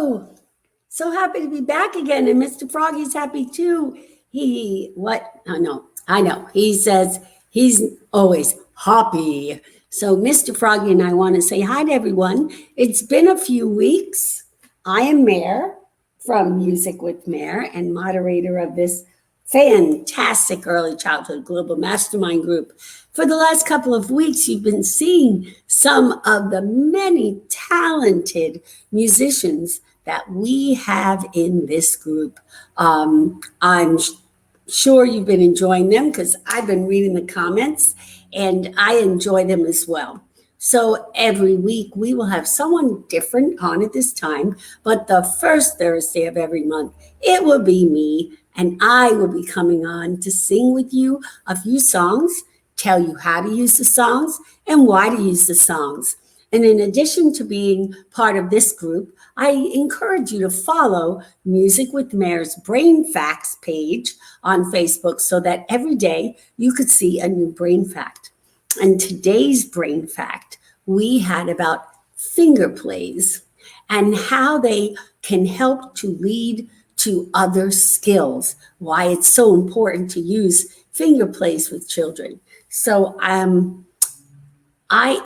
Hello. So happy to be back again. And Mr. Froggy's happy too. I know. He says he's always happy. So Mr. Froggy and I want to say hi to everyone. It's been a few weeks. I am Mare from Music with Mare and moderator of this fantastic early childhood global mastermind group. For the last couple of weeks, you've been seeing some of the many talented musicians that we have in this group. I'm sure you've been enjoying them because I've been reading the comments and I enjoy them as well. So every week we will have someone different on at this time, but the first Thursday of every month, it will be me and I will be coming on to sing with you a few songs, tell you how to use the songs and why to use the songs. And in addition to being part of this group, I encourage you to follow Music with Mare's Brain Facts page on Facebook so that every day you could see a new brain fact. And today's brain fact, we had about finger plays and how they can help to lead to other skills, why it's so important to use finger plays with children. So I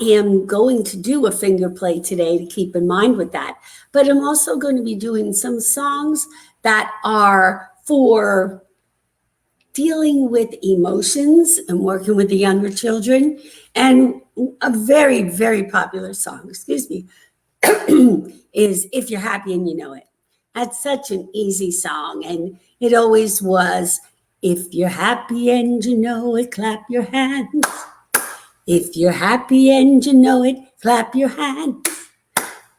am going to do a finger play today to keep in mind with that, but I'm also going to be doing some songs that are for dealing with emotions and working with the younger children. And a very, very popular song, is If You're Happy and You Know It. That's such an easy song. And it always was, if you're happy and you know it, clap your hands. If you're happy and you know it, clap your hands.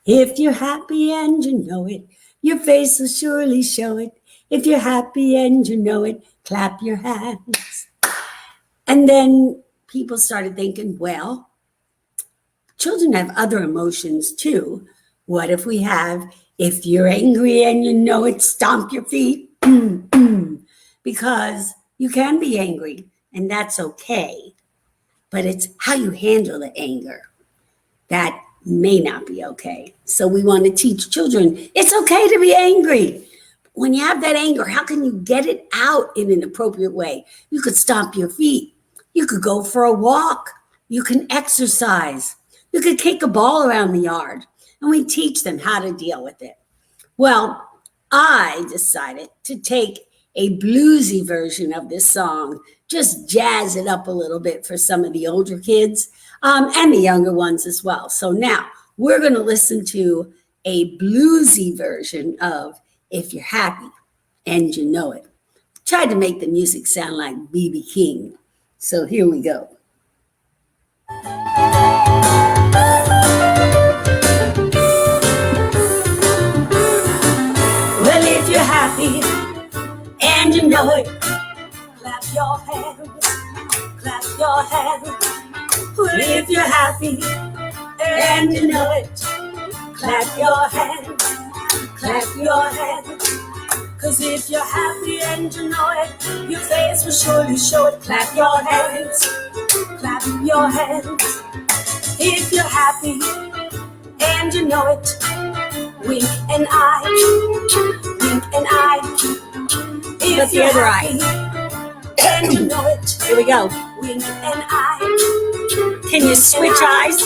If you're happy and you know it, your face will surely show it. If you're happy and you know it, clap your hands. And then people started thinking, well, children have other emotions too. What if we have, if you're angry and you know it, stomp your feet? Because you can be angry and that's okay. But it's how you handle the anger that may not be okay. So we want to teach children, it's okay to be angry. When you have that anger, how can you get it out in an appropriate way? You could stomp your feet. You could go for a walk. You can exercise. You could kick a ball around the yard. And we teach them how to deal with it. Well, I decided to take a bluesy version of this song, just jazz it up a little bit for some of the older kids and the younger ones as well. So now we're going to listen to a bluesy version of If You're Happy and You Know It. Tried to make the music sound like B.B. King. So here we go. Well, if you're happy and you know it, clap your hands, clap your hands. Well, if you're happy and you know it, clap your hands, clap your hands. 'Cause if you're happy and you know it, your face will surely show it. Clap your hands, clap your hands. If you're happy and you know it, wink an eye, wink an eye. If you're happy and you know it, here we go. Wink an eye. Can you switch eyes?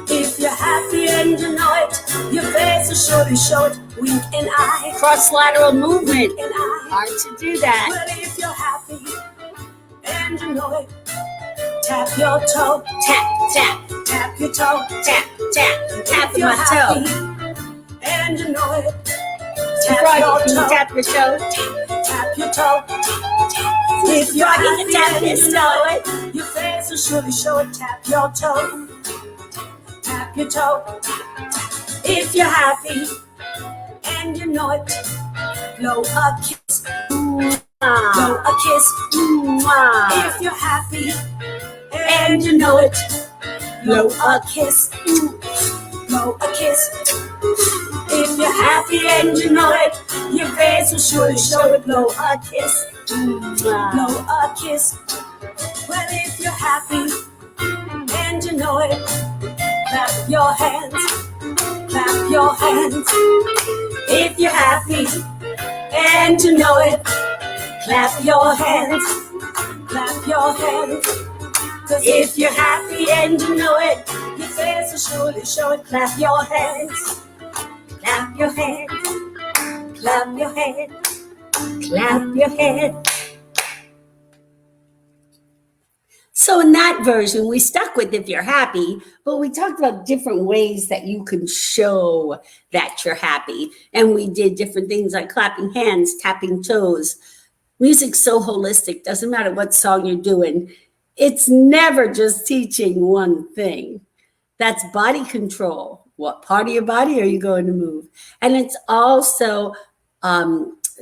If you're happy and you know it, your face will surely show it. Wink an eye. Cross lateral movement. Hard to do that. Well, if you're happy and you know it, tap your toe. Tap, tap, tap your toe. Tap, tap, tap my toe. And you know it, tap your toe. Tap your toe. Tap your toe. If you're happy and you know it, your face will surely show it. Tap your toe. Tap your toe. If you're happy and you know it, blow a kiss. Blow a kiss. If you're happy and you know it, blow a kiss. Blow a kiss. If you're happy and you know it, your face will surely show it. Blow a kiss. Blow a kiss. Well, if you're happy and you know it, clap your hands, clap your hands. If you're happy and you know it, clap your hands. Clap your hands. 'Cause if you're happy and you know it, your face will surely show it. Clap your hands. Clap your hands. Clap your hands. Clap your hands. So in that version, we stuck with if you're happy, but we talked about different ways that you can show that you're happy. And we did different things like clapping hands, tapping toes. Music's so holistic, doesn't matter what song you're doing. It's never just teaching one thing. That's body control. What part of your body are you going to move? And it's also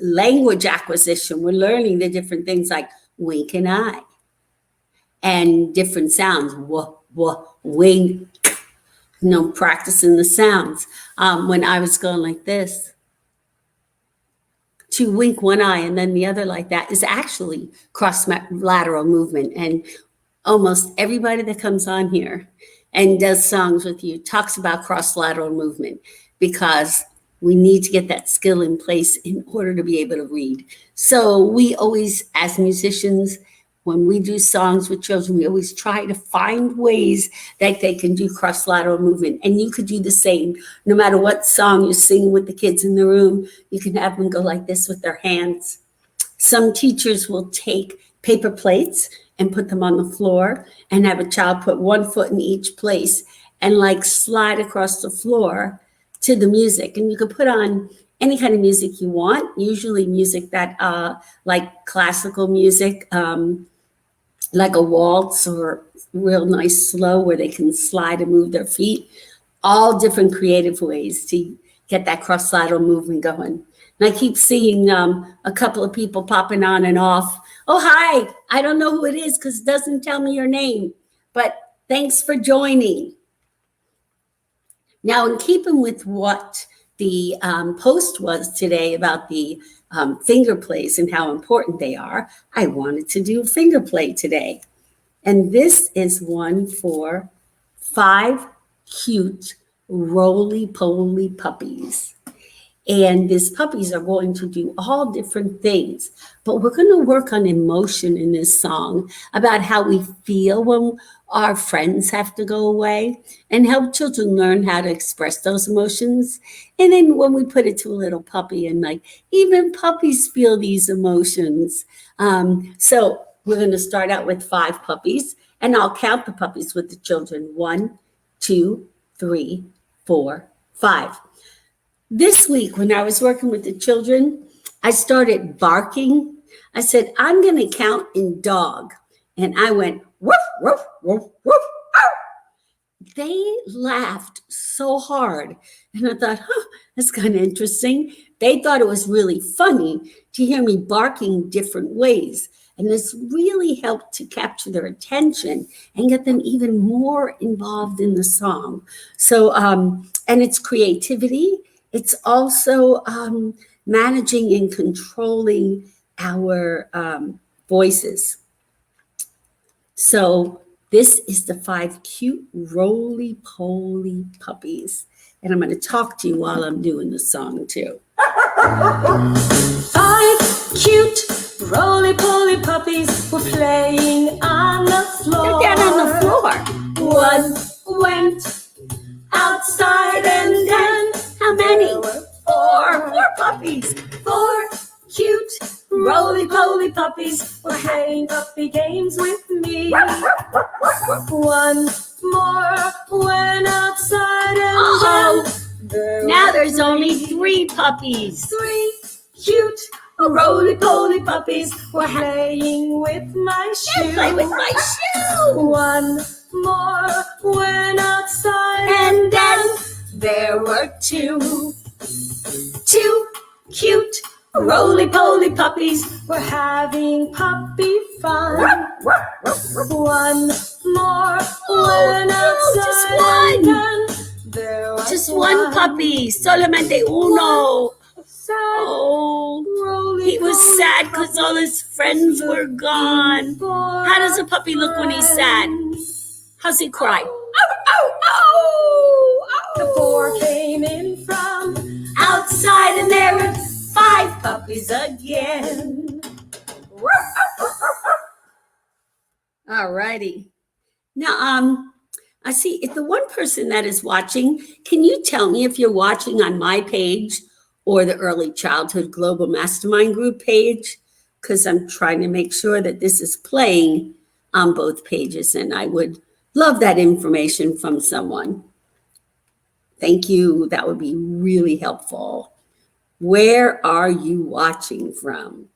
language acquisition. We're learning the different things like wink and eye. And different sounds, wink, practicing the sounds. When I was going like this, to wink one eye and then the other like that is actually cross-lateral movement. And almost everybody that comes on here and does songs with you talks about cross-lateral movement because we need to get that skill in place in order to be able to read. So we always, as musicians, when we do songs with children, we always try to find ways that they can do cross-lateral movement. And you could do the same. No matter what song you sing with the kids in the room, you can have them go like this with their hands. Some teachers will take paper plates and put them on the floor and have a child put one foot in each place and like slide across the floor to the music. And you could put on any kind of music you want, usually music that like classical music, like a waltz or real nice slow where they can slide and move their feet, all different creative ways to get that cross-lateral movement going. And I keep seeing a couple of people popping on and off. Oh, hi, I don't know who it is because it doesn't tell me your name, but thanks for joining. Now, in keeping with what the post was today about the finger plays and how important they are, I wanted to do a finger play today. And this is one for 5 cute roly-poly puppies. And these puppies are going to do all different things, but we're going to work on emotion in this song about how we feel when our friends have to go away and help children learn how to express those emotions. And then when we put it to a little puppy and like, even puppies feel these emotions. So we're going to start out with 5 puppies and I'll count the puppies with the children. 1, 2, 3, 4, 5. This week, when I was working with the children, I started barking. I said, I'm going to count in dog. And I went, woof, woof, woof, woof, ow. They laughed so hard. And I thought, that's kind of interesting. They thought it was really funny to hear me barking different ways. And this really helped to capture their attention and get them even more involved in the song. So, and it's creativity. It's also managing and controlling our voices. So this is the 5 cute roly-poly puppies. And I'm going to talk to you while I'm doing the song too. 5 cute roly-poly puppies were playing on the floor. They're down on the floor. One went outside and then how many? 4 puppies. 4 cute roly-poly puppies were playing puppy games with me. One more went outside and then now there's only 3 puppies. 3 cute roly-poly puppies were playing with my shoe. Play with my shoe. One more went outside and then there were 2 cute roly-poly puppies were having puppy fun. One more went outside and then there was just one puppy. Solamente uno. Oh, he was sad because all his friends were gone. How does a puppy look when he's sad? How's he cry? Oh, oh, oh, oh. The 4 came in puppies again. All righty. Now, I see if the one person that is watching, can you tell me if you're watching on my page or the Early Childhood Global Mastermind Group page? Because I'm trying to make sure that this is playing on both pages, and I would love that information from someone. Thank you. That would be really helpful. Where are you watching from?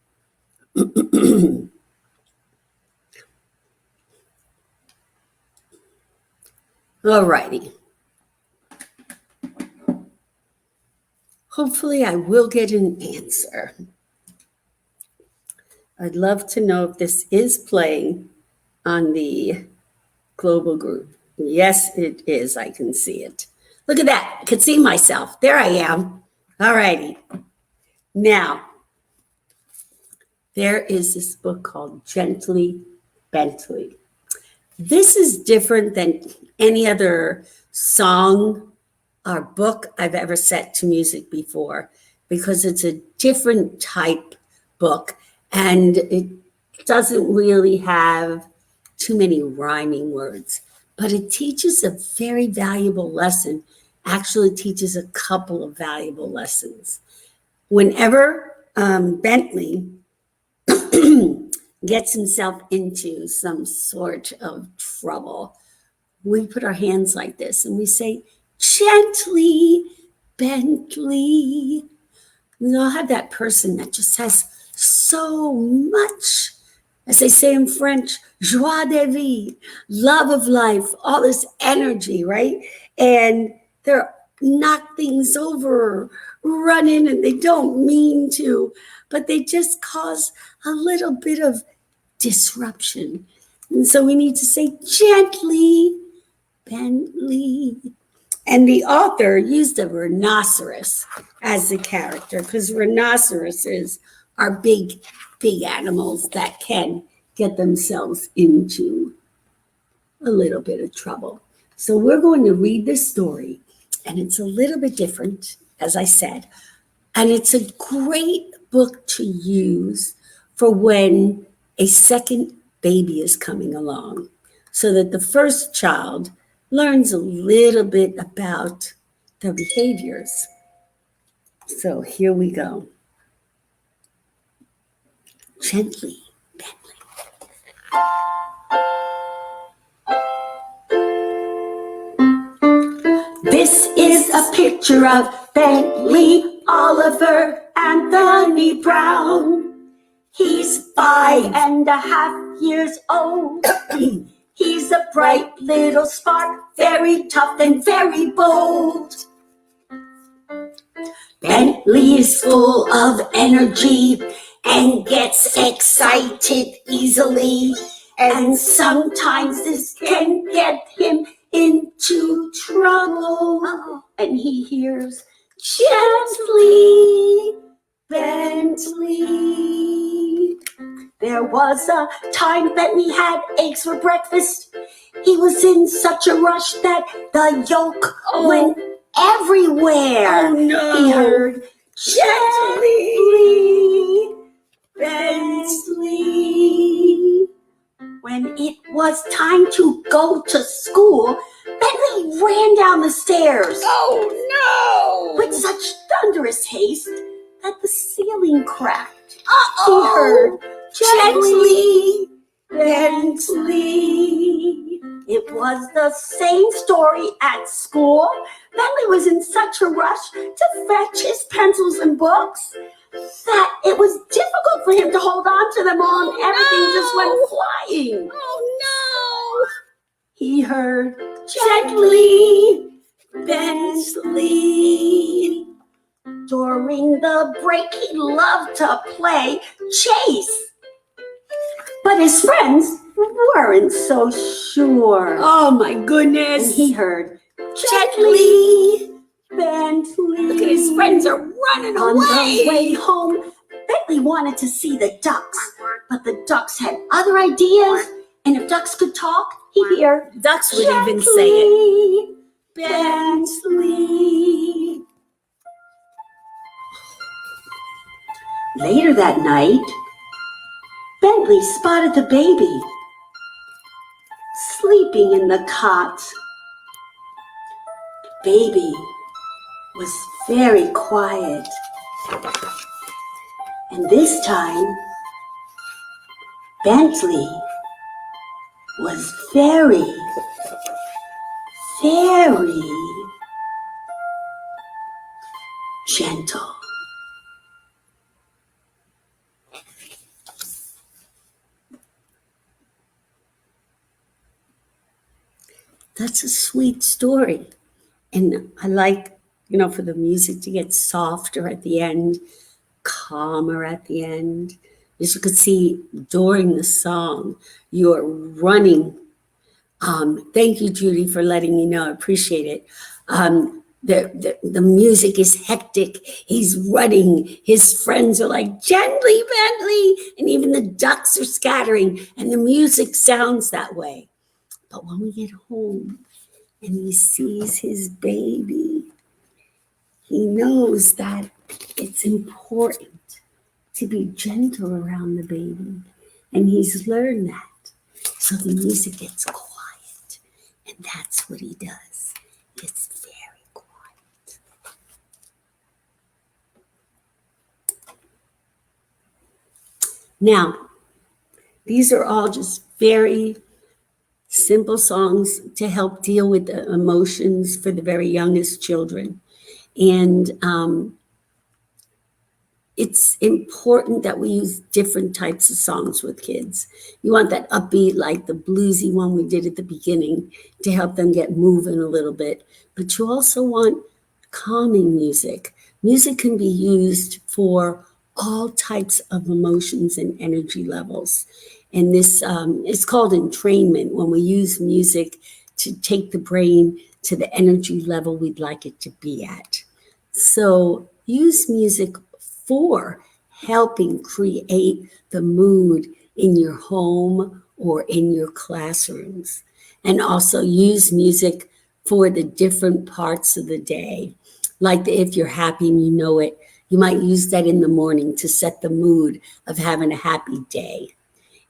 All righty. Hopefully I will get an answer. I'd love to know if this is playing on the global group. Yes, it is. I can see it. Look at that. I can see myself. There I am. All righty. Now, there is this book called Gently Bentley. This is different than any other song or book I've ever set to music before because it's a different type book and it doesn't really have too many rhyming words, but it teaches a very valuable lesson, actually teaches a couple of valuable lessons. Whenever Bentley gets himself into some sort of trouble, we put our hands like this and we say, gently, Bentley. And I'll have that person that just has so much, as they say in French, joie de vivre, love of life, all this energy, right? And they're knock things over, running, and they don't mean to, but they just cause a little bit of disruption. And so we need to say, gently, Bentley. And the author used a rhinoceros as the character because rhinoceroses are big animals that can get themselves into a little bit of trouble. So we're going to read this story, and it's a little bit different, as I said, and it's a great book to use for when a second baby is coming along, so that the first child learns a little bit about their behaviors. So here we go. Gently, Bentley. This is a picture of Bentley Oliver Anthony Brown. He's 5.5 years old. He's a bright little spark, very tough and very bold. Bentley is full of energy and gets excited easily. And sometimes this can get him into trouble. And he hears, gently, Bentley. There was a time Bentley had eggs for breakfast. He was in such a rush that the yolk went everywhere. Oh no! He heard, gently, Bentley. When it was time to go to school, Bentley ran down the stairs. Oh no! With such thunderous haste that the ceiling cracked. Uh-oh! He heard, gently, Bentley. It was the same story at school. Bentley was in such a rush to fetch his pencils and books that it was difficult for him to hold on to them all, and everything just went flying. Oh no! He heard, gently, Bentley. During the break, he loved to play chase. But his friends weren't so sure. Oh my goodness. And he heard, gently, Bentley. Look at his friends are running away. On the way home, Bentley wanted to see the ducks, but the ducks had other ideas. And if ducks could talk, he'd hear, ducks would even say it. Bentley. Later that night, Bentley spotted the baby sleeping in the cot. Baby was very quiet. And this time, Bentley was very, very gentle. That's a sweet story. And I like, for the music to get softer at the end, calmer at the end. As you could see during the song, you're running. Thank you, Judy, for letting me know. I appreciate it. The music is hectic. He's running. His friends are like, gently, Bentley. And even the ducks are scattering. And the music sounds that way. But when we get home and he sees his baby, he knows that it's important to be gentle around the baby. And he's learned that. So the music gets quiet. And that's what he does. It's very quiet. Now, these are all just very simple songs to help deal with the emotions for the very youngest children. And it's important that we use different types of songs with kids. You want that upbeat, like the bluesy one we did at the beginning to help them get moving a little bit. But you also want calming music. Music can be used for all types of emotions and energy levels. And this is called entrainment, when we use music to take the brain to the energy level we'd like it to be at. So use music for helping create the mood in your home or in your classrooms. And also use music for the different parts of the day. Like if you're happy and you know it, you might use that in the morning to set the mood of having a happy day.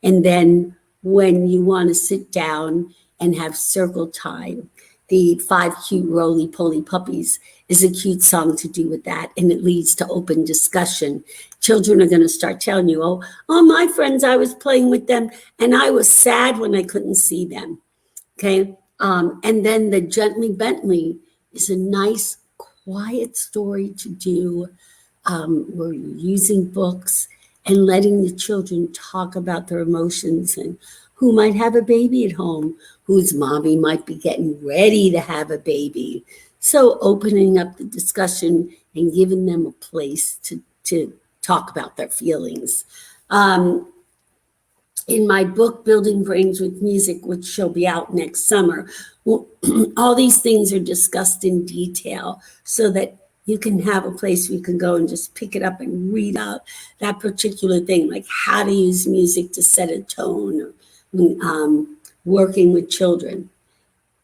And then when you want to sit down and have circle time, the 5 Cute Roly-Poly Puppies is a cute song to do with that, and it leads to open discussion. Children are going to start telling you, oh, my friends, I was playing with them, and I was sad when I couldn't see them, okay? And then the Gently Bentley is a nice, quiet story to do where you're using books and letting the children talk about their emotions and who might have a baby at home, whose mommy might be getting ready to have a baby. So opening up the discussion and giving them a place to talk about their feelings. In my book, Building Brains with Music, which shall be out next summer, all these things are discussed in detail so that you can have a place where you can go and just pick it up and read out that particular thing, like how to use music to set a tone, or working with children.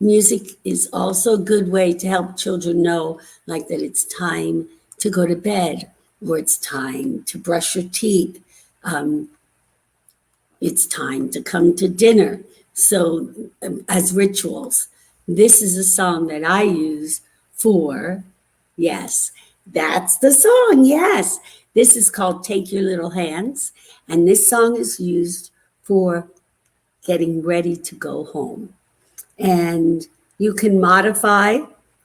Music is also a good way to help children know, like, that it's time to go to bed, or it's time to brush your teeth. It's time to come to dinner. So as rituals, this is a song that I use for, yes, that's the song, yes. This is called Take Your Little Hands, and this song is used for getting ready to go home. And you can modify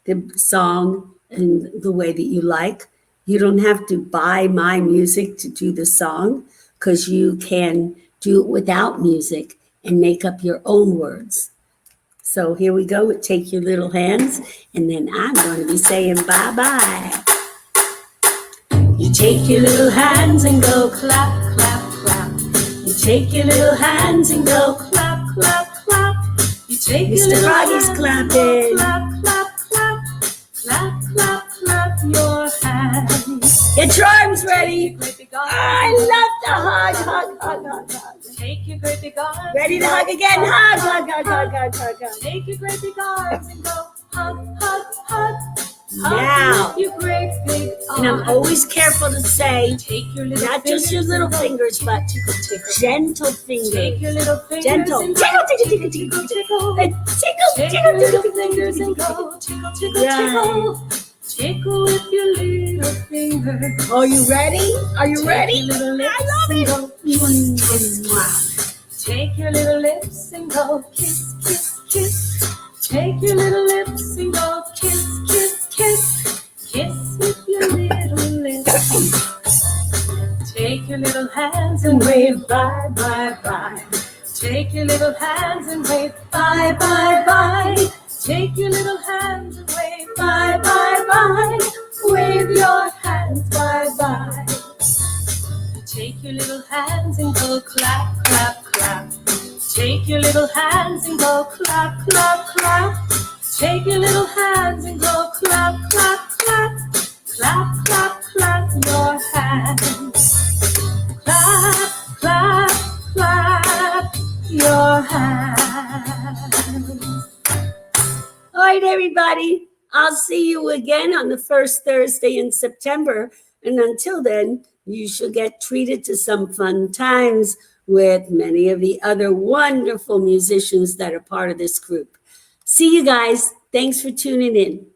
the song in the way that you like. You don't have to buy my music to do the song, because you can do it without music and make up your own words. So here we go with Take Your Little Hands, and then I'm going to be saying bye-bye. You take your little hands and go clap, clap, clap. You take your little hands and go clap, clap, clap. You take your little hands and go clap, clap, clap. Clap, clap, clap your hands. Get your arms ready. I love the hug. Take your great big arms. Ready to hug again. Hug. Take your great big arms and go hug, hug, hug. Now, and I'm always careful to say, not just your little fingers, but gentle fingers. Gentle. Tickle, tickle, tickle, tickle, tickle. And tickle, tickle, tickle, fingers and go. Tickle, tickle, tickle. Tickle with your little finger. Are you ready? Are you ready? I love it. Take your little lips and go kiss, kiss, kiss. Take your little lips and go kiss, kiss, kiss. Kiss with your little lips. Take your little hands and wave bye, bye, bye. Take your little hands and wave bye, bye, bye. Take your little hands and wave bye, bye, bye. Wave your hands bye, bye. Take your little hands and go clap, clap, clap. Take your little hands and go clap, clap, clap. Take your little hands and go clap, clap, clap. Clap, clap, clap your hands. Clap, clap, clap your hands. All right, everybody. I'll see you again on the first Thursday in September. And until then, you shall get treated to some fun times with many of the other wonderful musicians that are part of this group. See you guys. Thanks for tuning in.